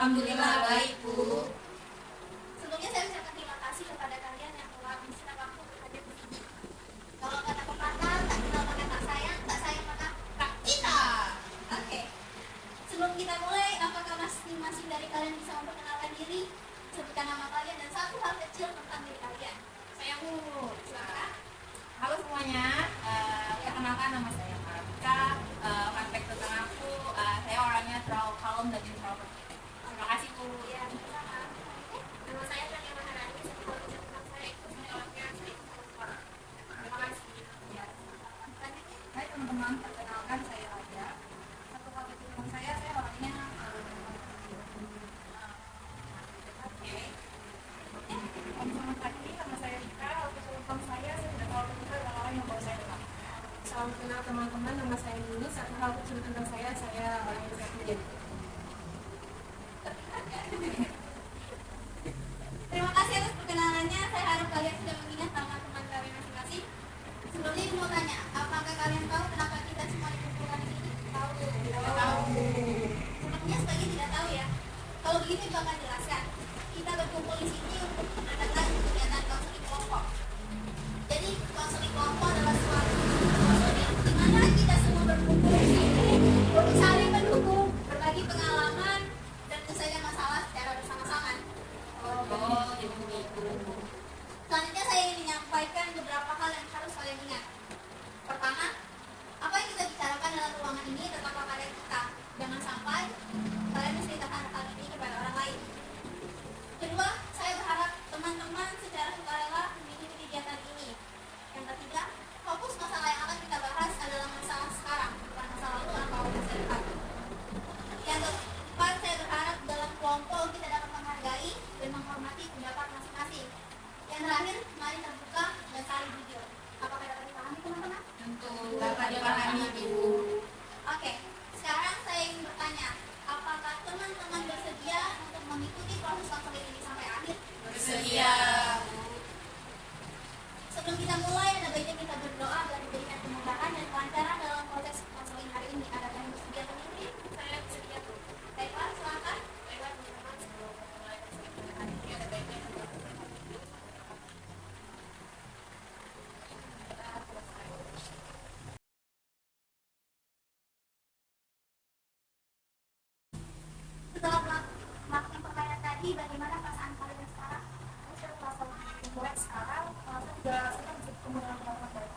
Alhamdulillah baik, Bu. Sebelumnya saya ucapkan terima kasih kepada kalian yang telah menyempatkan waktu hadir di sini. Kalau kata pepatah, tak kenal maka tak sayang maka tak cinta. Oke. Sebelum kita mulai, apakah masing-masing dari kalian bisa memperkenalkan diri, sebutkan nama kalian dan satu hal kecil tentang diri kalian? Saya Bu. Halo semuanya, perkenalkan nama saya Marika. Fun fact tentang aku, saya orangnya terlalu kalem dan introvert. Terima kasih Bu. Ya, sama. Nama saya Tania Maharani. Satu hal kecil tentang saya itu saya orangnya sering keluar. Terima kasih. Ya. Hai teman-teman, perkenalkan saya Raja. Satu hal kecil tentang saya orangnya oke. Selamat pagi, nama saya Rika. Hal kecil tentang saya tidak terlalu terbuka dengan orang yang bawa saya depan. Salam kenal teman-teman, nama saya Nini. Satu hal kecil tentang saya orang yang saya punya. Terima kasih atas perkenalannya. Saya harap kalian sudah mengingat nama teman kalian masing-masing. Sebelumnya mau tanya, apakah kalian tahu kenapa kita semua dikumpulkan di sini? Tahu? Tahu. Sepertinya sebagian tidak tahu ya. Kalau begitu ibu akan jelaskan. Kita berkumpul di sini untuk mengadakan kegiatan konseling kelompok. Jadi konseling kelompok adalah suatu konseling di mana kita semua berkumpul di sini untuk saling mendukung, berbagi pengalaman, dan menyelesaikan masalah secara bersama-sama. Jadi begitu. Selanjutnya saya ingin menyampaikan beberapa hal yang harus kalian ingat. Pertama, apa yang kita bicarakan dalam ruangan ini tetaplah pada kita. Jangan sampai kalian menceritakan hal ini kepada orang lain. Kedua, saya berharap teman-teman secara sukarela mengikuti kegiatan ini. Yang ketiga, fokus masalah yang akan kita bahas adalah masalah sekarang, bukan masa lalu atau masa depan. Yang keempat, saya berharap dalam kelompok kita dapat menghargai dan menghormati pendapat masing-masing. Yang terakhir, mari terbuka dan saling jujur. Apakah dapat dipahami teman-teman? Tentu dapat dipahami Bu. Oke, sekarang saya ingin bertanya, apakah teman-teman bersedia untuk mengikuti proses konseling ini sampai akhir? Bersedia. Sebelum kita mulai, ada baiknya kita berdoa agar diberikan kemudahan dan kelancaran dalam proses konseling hari ini. Adakah yang bersedia memimpin? Saya bersedia. Baiklah, silakan. Baiklah, teman-teman, sebelum mulai konseling hari ini, ada baiknya kita setelah melakukan pertanyaan tadi, bagaimana perasaan kalian sekarang? Saya merasa lebih sekarang, saya juga senang bisa ketemu dengan teman-teman baru.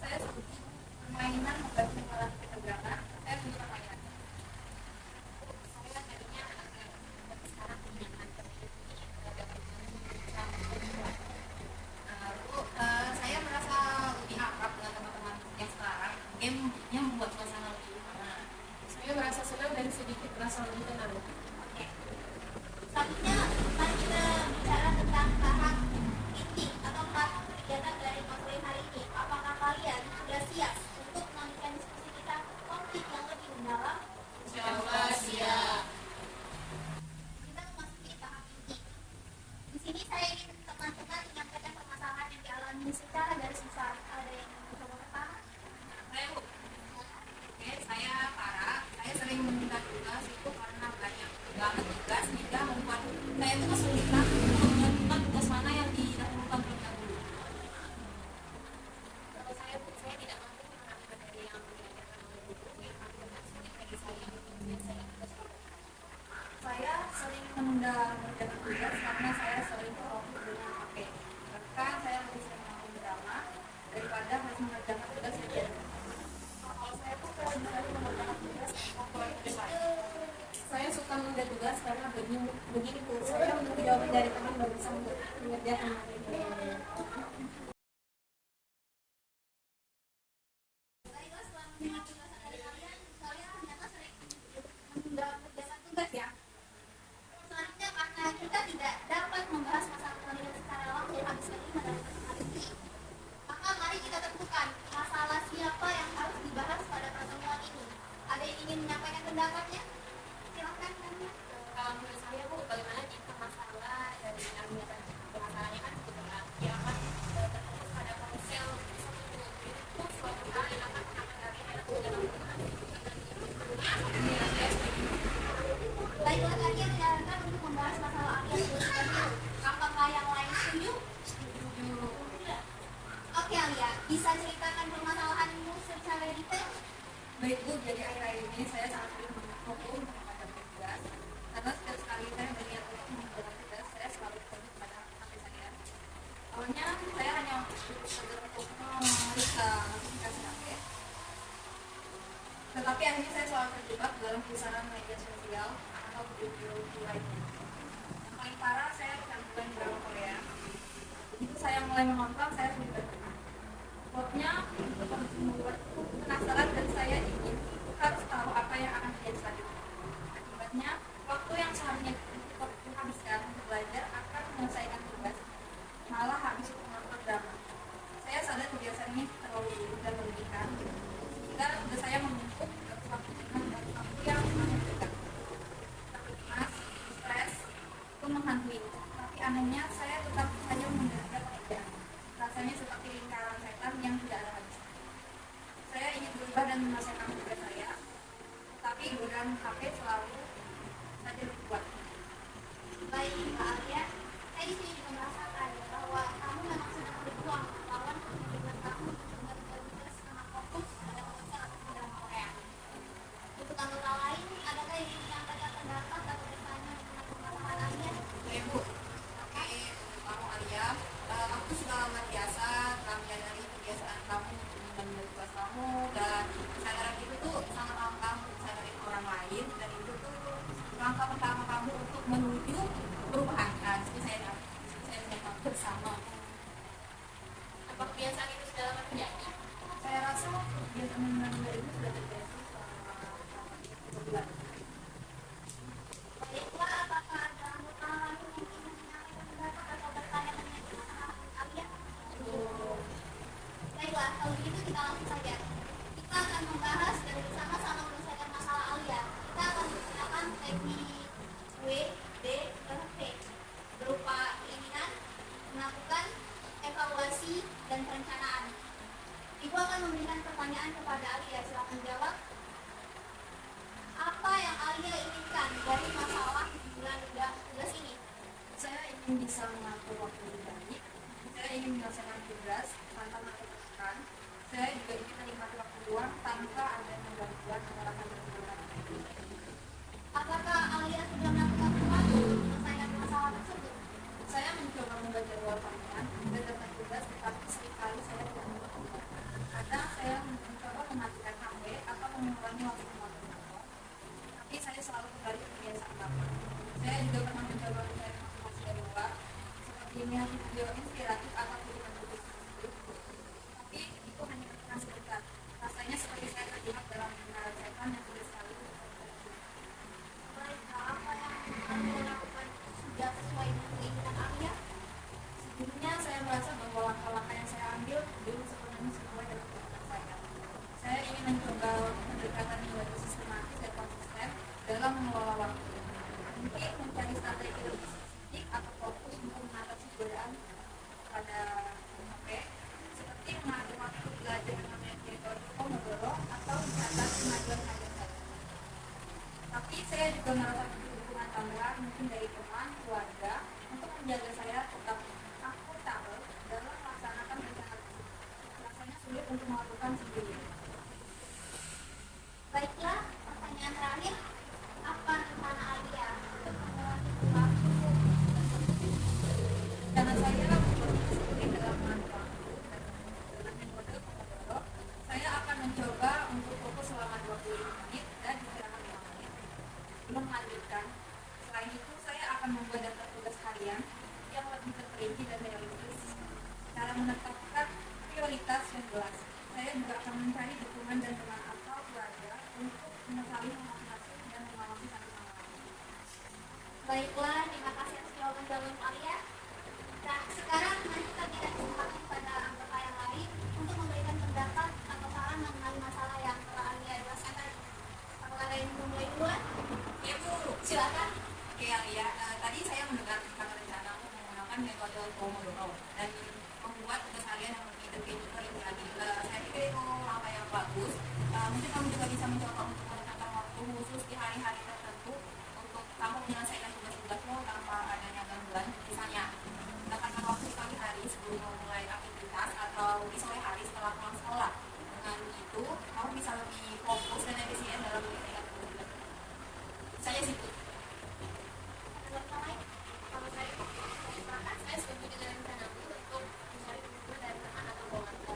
Saya setuju. Permainan membagi malah ketegangan. Saya suka mainan. Saya tadinya agak tapi sekarang menyenangkan. Bu, saya merasa lebih akrab dengan teman-teman yang sekarang. Game yang membuat suasana lebih hangat. Saya merasa senang dan sedikit merasa lebih tenang. Oke. Selanjutnya, mari kita bicara tentang tahap inti atau tahap kegiatan dari konseling hari ini. Apakah kalian sudah siap untuk melanjutkan diskusi kita konflik yang lebih mendalam? Insyaallah siap. Kita memasuki tahap inti. Di sini saya ingin teman-teman menyampaikan permasalahan yang dialami secara garis besar. Ada yang mencoba pertama? Saya Bu. Oke, saya Farah. Saya sering menunda tugas itu karena banyak banget tugas sehingga membuat saya itu kesulitan untuk menentukan tugas mana yang didahulukan terlebih dahulu. Kalau saya pun saya tidak mampu mengambil materi yang diajarkan oleh guru yang agak sulit bagi saya menyelesaikan tugas itu. Saya sering menunda mengerjakan tugas karena saya sering terfokus dengan HP. Bahkan saya lebih sering menonton drama daripada harus mengerjakan tugas yang ada. Kalau saya pun saya lebih sering mengerjakan tugas favorit saya. Saya suka menunda tugas karena begini pun saya menunggu jawaban dari teman baru bisa mengerjakan materi. Baiklah, setelah mendengar penjelasan dari kalian ternyata sering menunda mengerjakan tugas ya. Selanjutnya, karena kita tidak dapat membahas masalah kalian secara langsung habis ini mendapatkan hal ini, maka mari kita tentukan masalah siapa yang harus dibahas pada pertemuan ini. Ada yang ingin menyampaikan pendapatnya? Silakan. Kalau menurut saya Bu, bagaimana jika masalah dari yang menyatakan permasalahannya kan cukup berat, ya kan terfokus pada ponsel itu suatu hal yang akan mengakan dari anak dalam membahas masalah Alia terlebih dahulu. Apakah yang lain setuju? Setuju. Tidak. Oke Alia, bisa ceritakan permasalahanmu secara detail? Baik Bu, jadi akhir-akhir ini saya sangat sering menghubung untuk menghadap tugas karena setiap sekali saya berniat untuk mengerjakan tugas, saya selalu bertemu pada HP saya. Awalnya saya hanya sekedar untuk memeriksa notifikasi HP, tetapi akhirnya saya selalu terjebak dalam pusaran media sosial atau video-video lainnya. Yang paling parah, saya kecanduan drama Korea. Begitu saya mulai menonton, saya sudah plotnya membuatku penasaran dan saya ingin harus tahu apa yang akan terjadi selanjutnya. Akibatnya, waktu yang seharusnya dihabiskan untuk belajar akan menyelesaikan tugas malah habis untuk menonton drama. Saya sadar kebiasaan ini terlalu buruk dan merugikan, sehingga tugas saya menumpuk ke waktu yang menentukan. Cemas, stres, pun menghantui. Tapi anehnya, saya tetap saja menjaga pekerjaan. Rasanya seperti lingkaran setan yang tidak ada habis. Saya ingin berubah dan menyelesaikan tugas saya, tapi godaan HP selalu saja berkuat. Baik Mbak Alia, saya di sini juga merasakan bahwa kamu memang sedang berjuang melawan kecenderungan kamu untuk benar-benar sangat fokus pada ponsel atau drama Korea. Untuk anggota lain, adakah yang ingin menyampaikan pendapat atau bertanya mengenai permasalahan Alia? Bu, oke, untuk kamu Alia, aku sudah luar biasa telah menyadari kebiasaan kamu untuk mengambil tugas kamu, dan kesadaran itu tuh sangat langka untuk sadarin orang lain, dan itu tuh langkah pertama kamu untuk menuju perubahan. Nah, di sini saya dapat bersama. Apa kebiasaan itu sudah lama terjadi? Saya rasa kebiasaan menunda itu sudah terjadi selama 3 bulan. Baiklah, apakah ada anggota lain yang ingin menyampaikan pendapat atau bertanya mengenai permasalahan Alia? Baiklah, kalau begitu kita langsung saja. Kita akan membahas dan bersama-sama menyelesaikan masalah Alia. Kita akan menggunakan teknik W, D, dan P berupa keinginan, melakukan evaluasi, dan perencanaan. Ibu akan memberikan pertanyaan kepada Alia. Silakan jawab. Apa yang Alia inginkan dari masalah bulan tugas ini? Saya ingin bisa mengatur waktu lebih baik. Saya ingin menyelesaikan tugas tanpa tertekan. Saya juga ingin menikmati waktu luang tanpa ada gangguan antara kantor-kantor. Apakah Alia sudah melakukan sesuatu untuk menyelesaikan masalah tersebut? Saya mencoba membaca jadwal harian dan daftar tugas, tetapi seringkali saya tidak melakukan. Kadang saya mencoba mematikan HP atau mengurangi waktu menonton kantor, tapi saya selalu kembali ke kebiasaan lama. Saya juga pernah mencoba mencari informasi dari luar, seperti melihat video inspiratif atau tulisan buku tersebut, tapi itu hanya bertahan sebentar. Rasanya seperti saya terjebak dalam lingkaran setan yang sulit sekali untuk saya. Baiklah, apa yang Alia lakukan sudah sesuai dengan keinginan Alia? Sejujurnya saya merasa bahwa langkah-langkah yang saya ambil belum sepenuhnya sesuai dengan keinginan saya. Saya ingin mencoba pendekatan yang lebih sistematis dan konsisten dalam mengelola waktu. Mungkin mencari strategi lebih spesifik atau fokus untuk mengatasi godaan pada HP, seperti mengatur waktu belajar dengan metode Pomodoro atau mencatat kemajuan kajian saya. Tapi saya juga merasa dukungan tambahan mungkin dari teman, keluarga, untuk menjaga saya tetap akuntabel dalam melaksanakan rencana tersebut. Rasanya sulit untuk melakukan sendiri. Baiklah, pertanyaan terakhir. Apa rencana Alia untuk mengurangi waktu? Karena saya berdiskusi dalam mengatur waktu dan dengan metode Pomodoro, saya akan mencoba untuk fokus selama 25 menit dan istirahat 5 menit. Belum melanjutkan. Selain itu, saya akan membuat daftar tugas harian yang lebih terperinci dan realistis. Cara menetapkan prioritas yang jelas. Saya juga akan mencari dukungan dan teman atau keluarga untuk saling memotivasi dan mengawasi satu sama lain. Baiklah, terima kasih atas jawaban Alia. Nah, sekarang mari kita berikan kesempatan kepada anggota yang lain untuk memberikan pendapat atau saran mengenai masalah yang telah Alia jelaskan tadi. Apakah ada yang ingin memulai duluan? Ya Bu, Silakan. oke Alia, tadi saya mendengar tentang rencana untuk menggunakan metode Pomodoro dan membuat tugas harian yang lebih terperinci. Saya pikir itu langkah yang bagus. Mungkin kamu juga bisa mencoba untuk menetapkan waktu khusus di hari-hari tertentu untuk kamu menyelesaikan tugas-tugasmu tanpa atau di sore hari setelah pulang sekolah. Dengan itu kamu bisa lebih fokus dan efisien dalam menyelesaikan tugas. Saya sih Bu. Kalau saya bahkan saya setuju dengan rencanamu untuk mencari dukungan dari teman atau keluarga.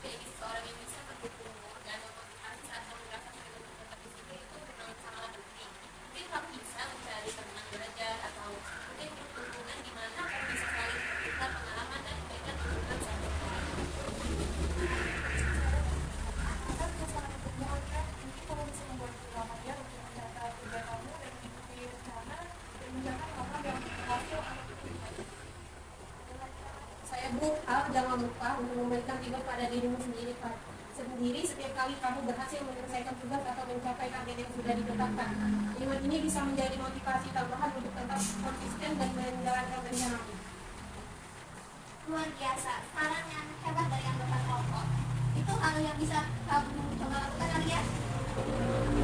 Menjadi seorang yang bisa mendukungmu dan memotivasi saat kamu merasa sulit untuk tetap di situ itu memang sangatlah penting. Mungkin kamu bisa mencari teman belajar atau mungkin dukungan di mana kamu bisa saling bertukar pengalaman dan memberikan dukungan satu sama lain. Maka bisa sangat mempermuahkan, mungkin kamu bisa membuat programnya untuk mencatat tugas kamu dan mengikuti rencana dan mencatat apa yang berhasil atau tidak. Saya berusaha jangan lupa untuk memberikan reward pada dirimu sendiri, Pak. Sendiri setiap kali kamu berhasil menyelesaikan tugas atau mencapai target yang sudah ditetapkan. Reward ini bisa menjadi motivasi tambahan untuk tetap konsisten dan menjalankan rencanamu. Luar biasa, saran yang hebat dari anggota kelompok. Itu hal yang bisa kamu coba lakukan, Alia.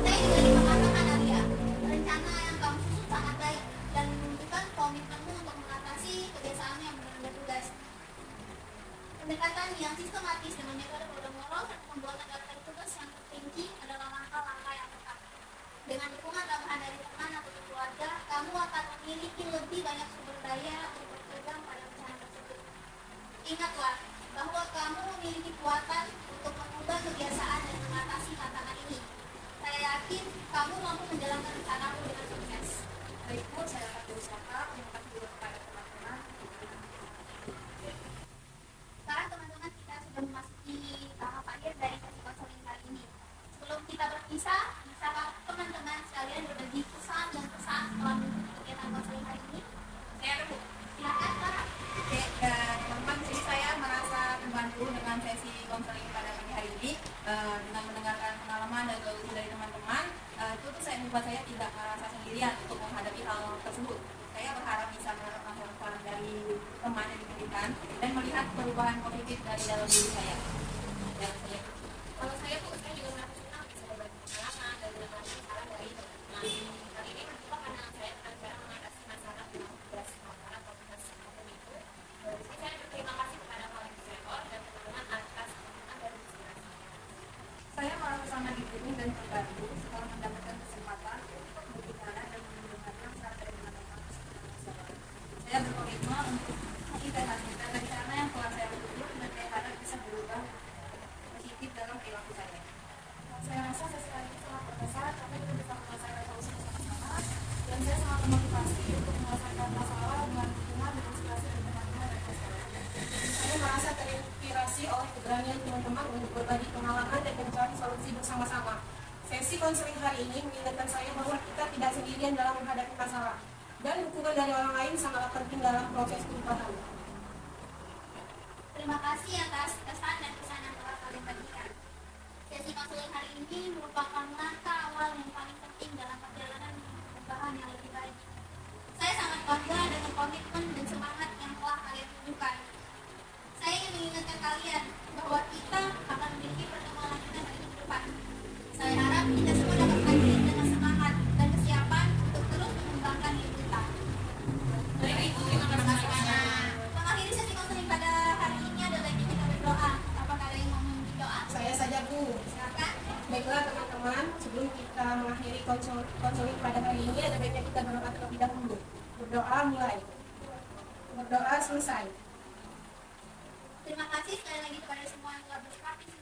Saya juga mengatakan, Alia, rencana yang kamu susun sangat baik dan menunjukkan komitmenmu untuk mengatasi kebiasaan yang menunda tugas. Pendekatan yang sistematis dengan metode Pomodoro dan pembuatan daftar tugas yang terperinci adalah langkah-langkah yang tepat. Dengan dukungan tambahan dari teman atau keluarga, kamu akan memiliki lebih banyak sumber daya untuk berpegang pada rencana tersebut. Ingatlah bahwa kamu memiliki kekuatan untuk mengubah kebiasaan dan mengatasi tantangan ini. Saya yakin kamu mampu menjalankan rencanamu dengan sukses. Baik Bu, saya akan berusaha. Terima kasih juga kepada teman-teman. Sekarang teman-teman kita sudah memasuki tahap akhir dari sesi konseling kali ini. Sebelum kita berpisah, bisakah teman-teman sekalian berbagi pesan dan pesan setelah mengikuti kegiatan konseling hari ini? Saya ada Bu. Silakan, Kak. Oke, dan teman-teman, di sini saya merasa terbantu dengan sesi konseling pada pagi hari ini. Dengan mendengarkan pengalaman dan solusi dari teman-teman, itu tuh saya membuat saya tidak merasa sendirian untuk menghadapi hal tersebut. Saya berharap bisa menerapkan saran dari teman yang diberikan dan melihat perubahan positif dari dalam diri saya. Dan saya Kalau saya Bu, saya juga merasa senang bisa berbagi pengalaman dan berbagi saran dari teman-teman. Kali ini berjumpa karena saya akan cara mengatasi masalah dengan tugas sementara atau tugas apapun itu. Di sini saya berterima kasih kepada fasilitator dan teman-teman atas dukungan dan inspirasi. Saya merasa sangat didukung dan terbantu setelah mendapatkan kesempatan untuk berbicara dan mendengarkan saran dari teman-teman. Saya berkomitmen untuk mengimplementasikan rencana yang telah saya bentuk dan saya harap bisa berubah positif dalam perilaku saya. Saya rasa sesi kali ini sangat berkesan karena kita bisa menyelesaikan solusi bersama-sama dan saya sangat termotivasi untuk menyelesaikan masalah dengan dukungan dan inspirasi dari teman-teman dan masyarakat. Saya merasa terinspirasi oleh keberanian teman-teman untuk berbagi pengalaman dan mencari solusi bersama-sama. Sesi konseling hari ini mengingatkan saya bahwa kita tidak sendirian dalam menghadapi masalah dan dukungan dari orang lain sangatlah penting dalam proses perubahan. Terima kasih atas kesan dan pesan yang telah kalian bagikan. Sesi konseling hari ini merupakan langkah awal yang paling penting dalam perjalanan perubahan yang lebih baik. Saya sangat bangga dengan komitmen dan semangat yang telah kalian tunjukkan. Saya ingin mengingatkan kalian bahwa kita akan memiliki pertemuan lanjutan hari ke depan. Saya harap kita semua dapat hadir dengan semangat dan kesiapan untuk terus mengembangkan diri kita. Baik Ibu, terima kasih banyak. Mengakhiri sesi konseling pada hari ini adalah baiknya kita berdoa. Apakah ada yang mau memimpin doa? Saya saja Bu. Silakan. Baiklah teman-teman, sebelum kita mengakhiri konseling pada hari ini, ada baiknya kita berdoa terlebih dahulu. Berdoa mulai. Berdoa selesai. Terima kasih sekali lagi kepada semua yang telah berpartisipasi